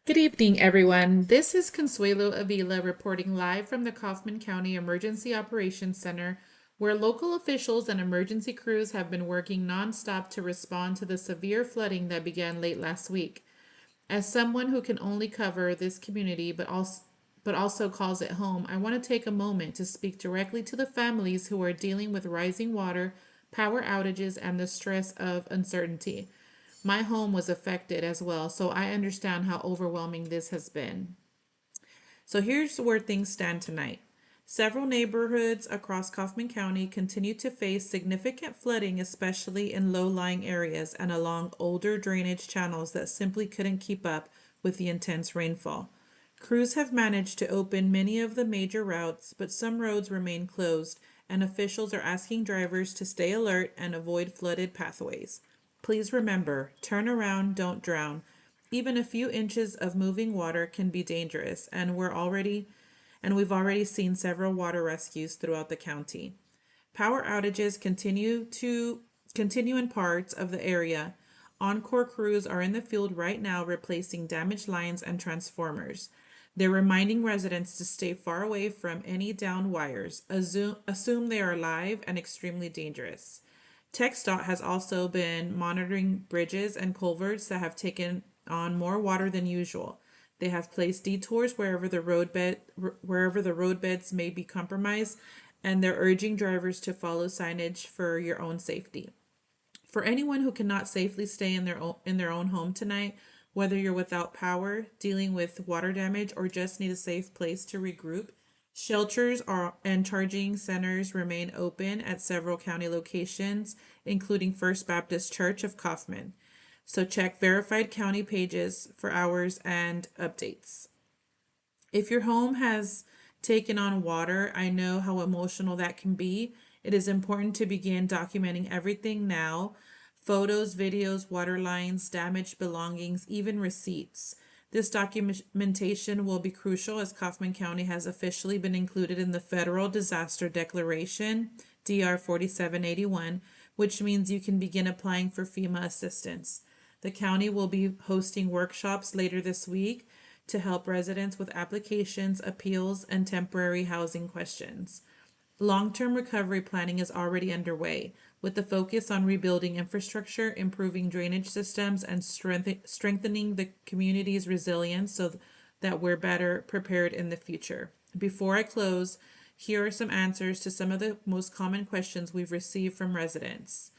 Good evening, everyone. This is Consuelo Avila reporting live from the Kaufman County Emergency Operations Center, where local officials and emergency crews have been working nonstop to respond to the severe flooding that began late last week. As someone who can only cover this community but also calls it home, I want to take a moment to speak directly to the families who are dealing with rising water, power outages, and the stress of uncertainty. My home was affected as well, so I understand how overwhelming this has been. So here's where things stand tonight. Several neighborhoods across Kaufman County continue to face significant flooding, especially in low lying areas and along older drainage channels that simply couldn't keep up with the intense rainfall. Crews have managed to open many of the major routes, but some roads remain closed, and officials are asking drivers to stay alert and avoid flooded pathways. Please remember, turn around, don't drown. Even a few inches of moving water can be dangerous, and we've already seen several water rescues throughout the county. Power outages continue in parts of the area. Encore crews are in the field right now replacing damaged lines and transformers. They're reminding residents to stay far away from any downed wires. Assume they are live and extremely dangerous. TxDOT has also been monitoring bridges and culverts that have taken on more water than usual. They have placed detours wherever the roadbeds may be compromised, and they're urging drivers to follow signage for your own safety. For anyone who cannot safely stay in their own home tonight, whether you're without power, dealing with water damage, or just need a safe place to regroup, and charging centers remain open at several county locations, including First Baptist Church of Kaufman. So check verified county pages for hours and updates. If your home has taken on water, I know how emotional that can be. It is important to begin documenting everything now: photos, videos, water lines, damaged belongings, even receipts. This documentation will be crucial as Kaufman County has officially been included in the Federal Disaster Declaration, DR 4781, which means you can begin applying for FEMA assistance. The county will be hosting workshops later this week to help residents with applications, appeals, and temporary housing questions. Long-term recovery planning is already underway, with the focus on rebuilding infrastructure, improving drainage systems, and strengthening the community's resilience so that we're better prepared in the future. Before I close, here are some answers to some of the most common questions we've received from residents.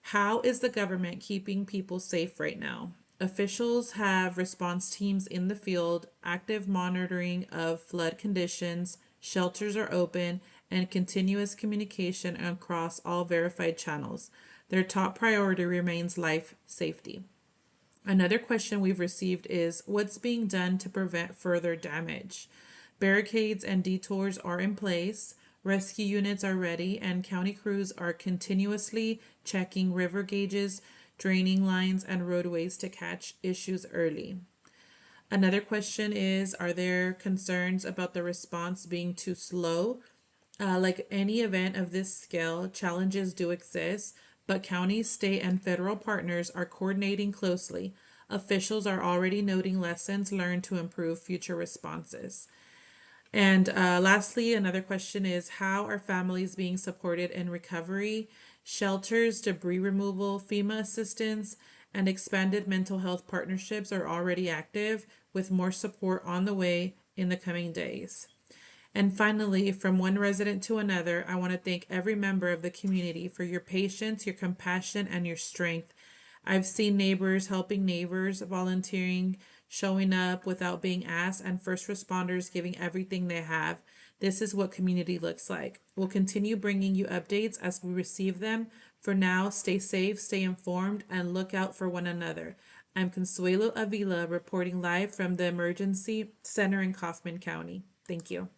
How is the government keeping people safe right now? Officials have response teams in the field, active monitoring of flood conditions, shelters are open, and continuous communication across all verified channels. Their top priority remains life safety. Another question we've received is what's being done to prevent further damage? Barricades and detours are in place, rescue units are ready, and county crews are continuously checking river gauges, draining lines, and roadways to catch issues early. Another question is, are there concerns about the response being too slow? Like any event of this scale, challenges do exist, but county, state, and federal partners are coordinating closely. Officials are already noting lessons learned to improve future responses. And lastly, another question is, how are families being supported in recovery? Shelters, debris removal, FEMA assistance, and expanded mental health partnerships are already active, with more support on the way in the coming days. And finally, from one resident to another, I want to thank every member of the community for your patience, your compassion, and your strength. I've seen neighbors helping neighbors, volunteering, showing up without being asked, and first responders giving everything they have. This is what community looks like. We'll continue bringing you updates as we receive them. For now, stay safe, stay informed, and look out for one another. I'm Consuelo Avila reporting live from the Emergency Center in Kaufman County. Thank you.